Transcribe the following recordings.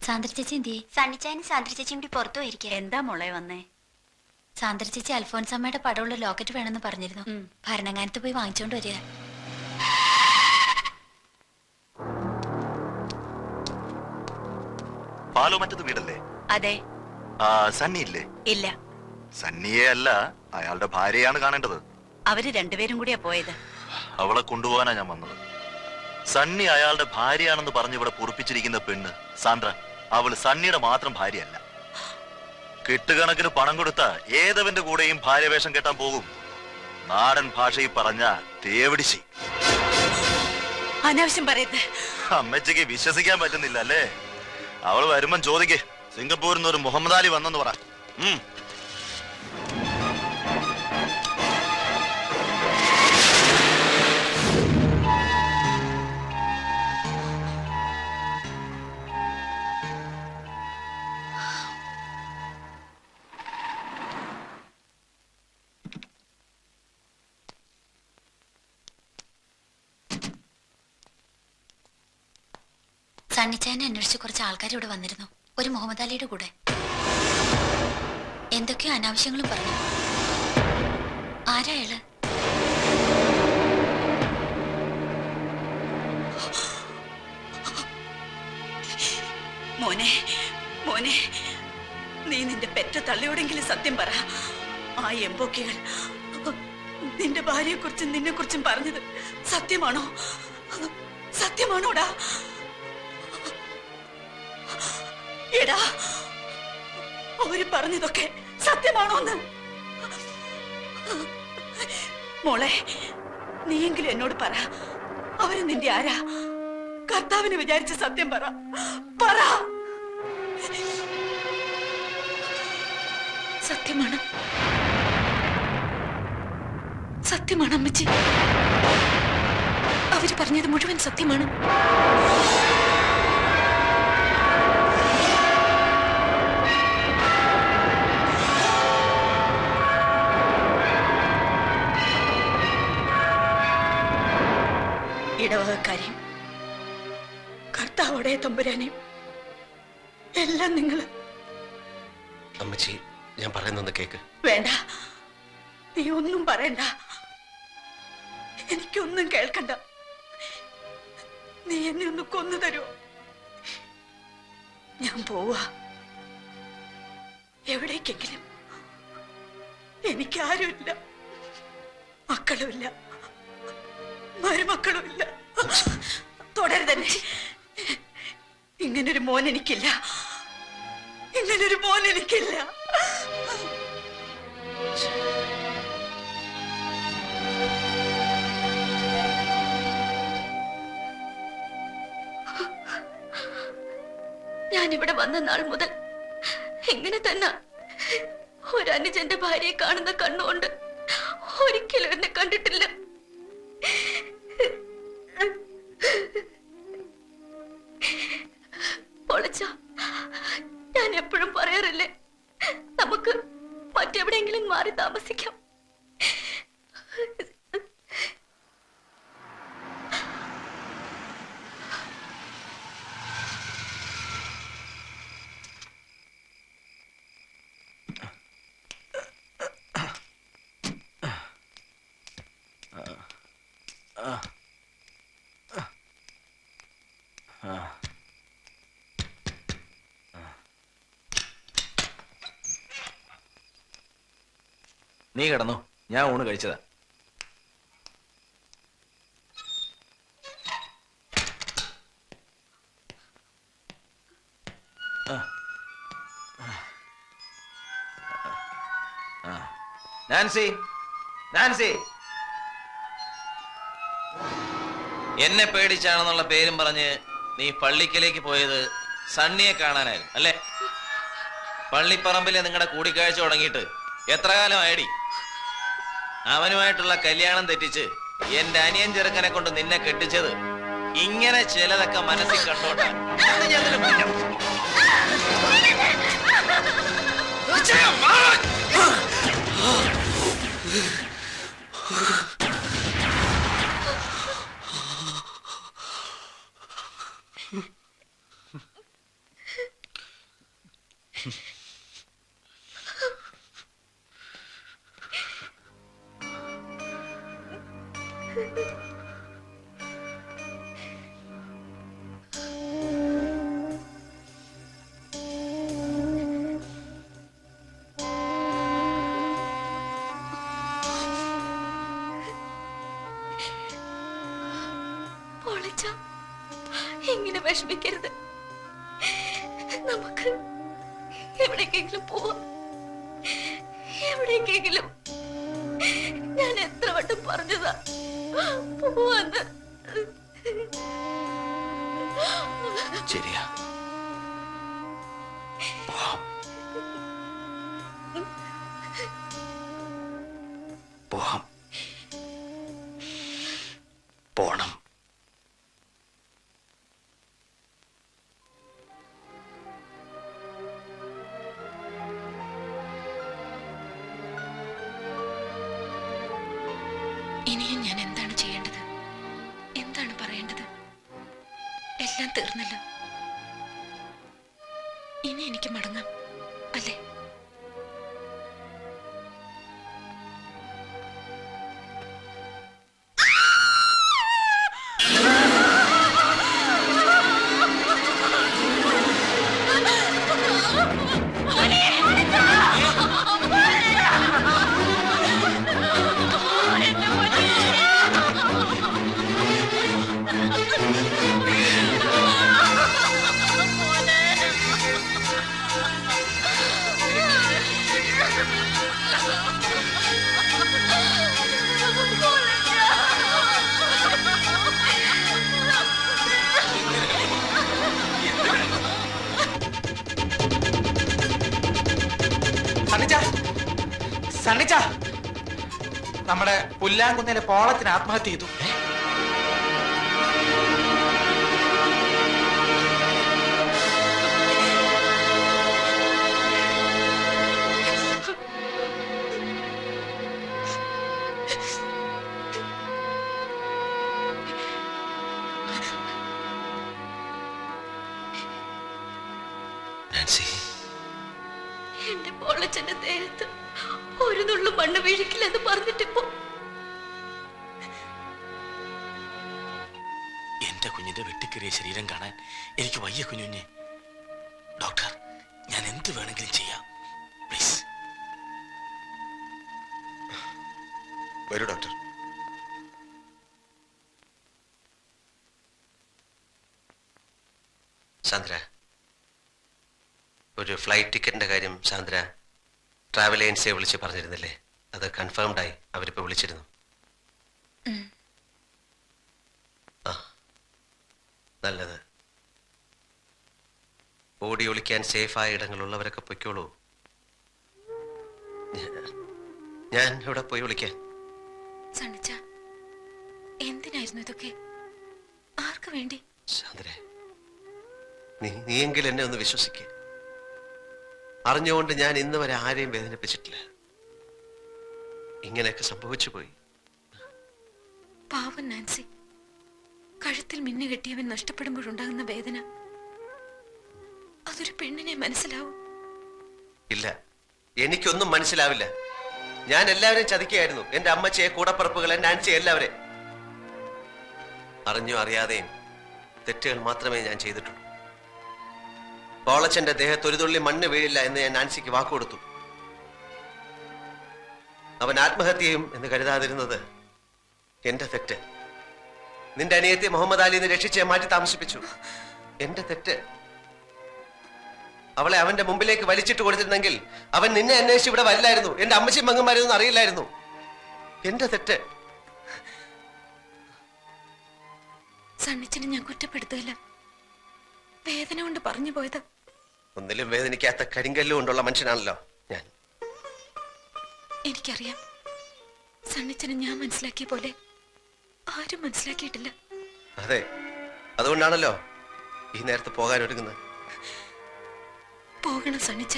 സാന്ദ്ര ചേച്ചി എന്തിയെ? സണ്ണിച്ചായനും സാന്ദ്ര ചേച്ചിയും കൂടി പുറത്തു പോയിരിക്കുക. എന്താ മോളെ വന്നേ? സാന്ദ്ര ചേച്ചി അൽഫോൻസമ്മയുടെ പടമുള്ള ലോക്കറ്റ് വേണമെന്ന് പറഞ്ഞിരുന്നു. ഭരണങ്ങാനത്ത് പോയി വാങ്ങിച്ചോണ്ട് വരിക. പാലോ മറ്റത് വീടല്ലേ? അതെ. സണ്ണി ഇല്ലേ? ഇല്ല. സണ്ണിയെ അല്ല, അയാളുടെ ഭാര്യയാണ് കാണേണ്ടത്. അവര് രണ്ടുപേരും കൂടിയാ പോയത്. അവളെ കൊണ്ടുപോകാനാ ഞാൻ വന്നത്. സണ്ണി അയാളുടെ ഭാര്യയാണെന്ന് പറഞ്ഞ് ഇവിടെ പൊറുപ്പിച്ചിരിക്കുന്ന പെണ്ണ് സാന്ദ്ര, അവള് സണ്ണിയുടെ മാത്രം ഭാര്യയല്ല. കെട്ടുകണക്കിന് പണം കൊടുത്ത ഏതവന്റെ കൂടെയും ഭാര്യവേഷം കെട്ടാൻ പോകും. നാടൻ ഭാഷയിൽ പറഞ്ഞ തേവിടിശി. അനാവശ്യം പറയരുത്. അമ്മച്ചയ്ക്ക് വിശ്വസിക്കാൻ പറ്റുന്നില്ല അല്ലേ? അവള് വരുമ്പം ചോദിക്കേ, സിംഗപ്പൂരിൽ നിന്ന് ഒരു മുഹമ്മദ് അലി വന്നെന്ന് പറ. സണ്ണിച്ചായനെ അന്വേഷിച്ച് കുറച്ച് ആൾക്കാർ ഇവിടെ വന്നിരുന്നു. ഒരു മുഹമ്മദ് അലിയുടെ കൂടെ. എന്തൊക്കെയോ അനാവശ്യങ്ങളും പറഞ്ഞു. ആരാ അയാള്? മോനെ, മോനെ, നീ നിന്റെ പെറ്റ തള്ളിയോടെങ്കിലും സത്യം പറ. ആ എംബോക്കികൾ നിന്റെ ഭാര്യയെ കുറിച്ചും നിന്നെ കുറിച്ചും പറഞ്ഞത് സത്യമാണോ? സത്യമാണോടാ? എടാ, അവര് പറഞ്ഞതൊക്കെ സത്യമാണോന്ന്? മോളെ, നീയെങ്കിലും എന്നോട് പറ. അവര് നിന്റെ ആരാ? കർത്താവിനെ വിചാരിച്ച സത്യം പറ. പറ. സത്യമാണ്, സത്യമാണ് അമ്മച്ചി. അവര് പറഞ്ഞത് മുഴുവൻ സത്യമാണ്. ഇടവകക്കാരെയും കർത്താവോടെ തമ്പുരാനെയും എല്ലാം നിങ്ങൾ. അമ്മച്ചി, ഞാൻ പറയുന്നത് കേക്ക്. വേണ്ട, നീ ഒന്നും പറയണ്ട. എനിക്കൊന്നും കേൾക്കണ്ട. നീ എന്നെ ഒന്ന് കൊന്നു തരുമോ? ഞാൻ പോവാ എവിടേക്കെങ്കിലും. എനിക്കാരുമില്ല, മക്കളുമില്ല, മരുമക്കളുമില്ല. തുടരുതന്നെ. ഇങ്ങനൊരു മോൻ എനിക്കില്ല, ഇങ്ങനൊരു മോൻ എനിക്കില്ല. ഞാനിവിടെ വന്ന നാൾ മുതൽ ഇങ്ങനെ തന്നെ ഒരനുജന്റെ ഭാര്യയെ കാണുന്ന കണ്ണുകൊണ്ട് ഒരിക്കലും എന്നെ കണ്ടിട്ടില്ല. പൊളിച്ച, ഞാൻ എപ്പോഴും പറയാറില്ലേ, നമുക്ക് മറ്റെവിടെയെങ്കിലും മാറി താമസിക്കാം. നീ കിടന്നു, ഞാൻ ഊണ് കഴിച്ചതാ. നാൻസി, നാൻസി, എന്നെ പേടിച്ചാണെന്നുള്ള പേരും പറഞ്ഞ് നീ പള്ളിക്കലേക്ക് പോയത് സണ്ണിയെ കാണാനായിരുന്നു അല്ലേ? പള്ളിപ്പറമ്പിലെ നിങ്ങളുടെ കൂടിക്കാഴ്ച തുടങ്ങിയിട്ട് എത്ര കാലമായടി? അവനുമായിട്ടുള്ള കല്യാണം തെറ്റിച്ച് എന്റെ അനിയൻ ചെറുക്കനെ കൊണ്ട് നിന്നെ കെട്ടിച്ചത് ഇങ്ങനെ ചിലതൊക്കെ മനസ്സിൽ കണ്ടോണ്ടാ. സണ്ണിച്ച ഇങ്ങനെ വിഷമിക്കരുത്. നമുക്ക് എവിടേക്കെങ്കിലും പോവാം. എവിടേക്കെങ്കിലും. ഞാൻ എത്ര വട്ടം പറഞ്ഞതാ പോവാന്ന്. ശരിയാ, പോവാം. പോവാം. പോണം. ഇനിയും ഞാൻ എന്താണ് ചെയ്യേണ്ടത്? എന്താണ് പറയേണ്ടത്? എല്ലാം തീർന്നല്ലോ. ഇനി എനിക്ക് മടങ്ങാം അല്ലേ? സണ്ണിച്ച, നമ്മുടെ പുല്ലാങ്കുന്നിലെ പോളത്തിന് ആത്മഹത്യ ചെയ്തു. എന്റെ പോളച്ചന്റെ ദേഹത്ത് ഒരു നുള്ളു മണ്ണ് വീഴിക്കില്ലെന്ന് പറഞ്ഞിട്ടിപ്പോ എന്റെ കുഞ്ഞിന്റെ വെട്ടിക്കേറിയ ശരീരം കാണാൻ എനിക്ക് വയ്യ കുഞ്ഞുഞ്ഞെ. ഡോക്ടർ, ഞാൻ എന്ത് വേണമെങ്കിലും ചെയ്യാം, പ്ലീസ്. വരൂ ഡോക്ടർ. സാന്ദ്ര, ഒരു ഫ്ലൈറ്റ് ടിക്കറ്റിന്റെ കാര്യം സാന്ദ്ര ട്രാവൽ ഏജൻസിയെ വിളിച്ച് പറഞ്ഞിരുന്നില്ലേ? അത് കൺഫേംഡ് ആയി. അവരിപ്പോ വിളിച്ചിരുന്നു. ആ, നല്ലത്. ഓടി ഒളിക്കാൻ സേഫായ ഇടങ്ങളുള്ളവരൊക്കെ പൊയ്ക്കോളൂ. ഞാൻ ഇവിടെ പോയി വിളിക്കാൻ. സണ്ണിച്ച, എന്തിനായിരുന്നു ഇതൊക്കെ? ആർക്ക് വേണ്ടി? സാന്ദ്ര, നീയെങ്കിലും എന്നെ ഒന്ന് വിശ്വസിക്ക. അറിഞ്ഞുകൊണ്ട് ഞാൻ ഇന്ന് വരെ ആരെയും വേദനിപ്പിച്ചിട്ടില്ല. ഇങ്ങനെയൊക്കെ സംഭവിച്ചു പോയി. പാവൻ നാൻസി, കഴുത്തിൽ മിന്നു കെട്ടിയവൻ നഷ്ടപ്പെടുമ്പോഴുണ്ടാകുന്ന വേദന അതൊരു പെണ്ണിനെ മനസ്സിലാവും. ഇല്ല, എനിക്കൊന്നും മനസ്സിലാവില്ല. ഞാൻ എല്ലാവരെയും ചതിക്കുകയായിരുന്നു. എന്റെ അമ്മച്ചിയെ, കൂടപ്പറപ്പുകളെ, നാൻസി, എല്ലാവരെയും. അറിഞ്ഞോ അറിയാതെയും തെറ്റുകൾ മാത്രമേ ഞാൻ ചെയ്തിട്ടുള്ളൂ. പോളച്ചന്റെ ദേഹത്ത് ഒരു തുള്ളി മണ്ണ് വീഴില്ല എന്ന് ഞാൻ നാൻസിക്ക് വാക്കുകൊടുത്തു. അവൻ ആത്മഹത്യയും എന്ന് കരുതാതിരുന്നത് എന്റെ തെറ്റ്. നിന്റെ അനിയത്തി മുഹമ്മദ് അലിനെ രക്ഷിച്ച് മാറ്റി താമസിപ്പിച്ചു. എന്റെ തെറ്റ്. അവളെ അവന്റെ മുമ്പിലേക്ക് വലിച്ചിട്ട് കൊടുത്തിരുന്നെങ്കിൽ അവൻ നിന്നെ അന്വേഷിച്ച് ഇവിടെ വരില്ലായിരുന്നു. എന്റെ അമ്മച്ചിയും മങ്ങന്മാരൊന്നും അറിയില്ലായിരുന്നു. എന്റെ തെറ്റ്. സണ്ണിച്ചിനെ ഞാൻ കുറ്റപ്പെടുത്തില്ല, വേദന കൊണ്ട് പറഞ്ഞു പോയത്. ഒന്നിലും വേദനിക്കാത്ത കരിങ്കല്ല് കൊണ്ടുള്ള മനുഷ്യനാണല്ലോ ഞാൻ. എനിക്കറിയാം, സണ്ണിച്ചനെ ഞാൻ മനസ്സിലാക്കിയ പോലെ ആരും മനസ്സിലാക്കിയിട്ടില്ല. അതെ, അതുകൊണ്ടാണല്ലോ ഈ നേരത്ത് പോകാൻ ഒരുങ്ങുന്നത്. പോകണം സണ്ണിച്ച,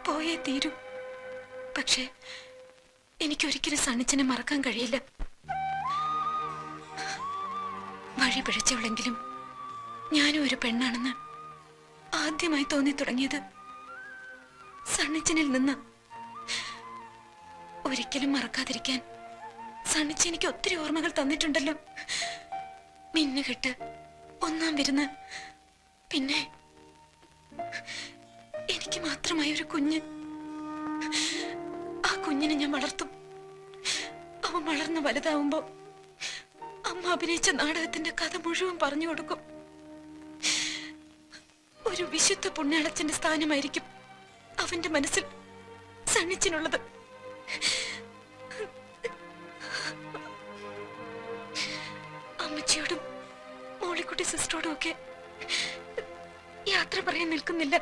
പോയേ തീരൂ. പക്ഷേ എനിക്കൊരിക്കലും സണ്ണിച്ചനെ മറക്കാൻ കഴിയില്ല. വഴി പിഴച്ചവളെങ്കിലും ഞാനും ഒരു പെണ്ണാണെന്ന് ആദ്യമായി തോന്നി തുടങ്ങിയത് സണ്ണിച്ചനിൽ നിന്ന്. ഒരിക്കലും മറക്കാതിരിക്കാൻ സണ്ണിച്ച എനിക്ക് ഒത്തിരി ഓർമ്മകൾ തന്നിട്ടുണ്ടല്ലോ. മിന്നുകെട്ട്, ഒന്നാം വിരുന്ന്, പിന്നെ എനിക്ക് മാത്രമായ ഒരു കുഞ്ഞ്. ആ കുഞ്ഞിനെ ഞാൻ വളർത്തും. അവൻ വളർന്ന് വലുതാവുമ്പോ അമ്മ അമ്മ അഭിനയിച്ച നാടകത്തിന്റെ കഥ മുഴുവൻ പറഞ്ഞു കൊടുക്കും. ഒരു വിശുദ്ധ പുണ്യാളച്ചന്റെ സ്ഥാനമായിരിക്കും അവന്റെ മനസ്സിൽ സണ്ണിച്ചിനുള്ളത്. അമ്മച്ചിയോടും മോളിക്കുട്ടി സിസ്റ്ററോടും ഒക്കെ യാത്ര പറയാൻ നിൽക്കുന്നില്ല.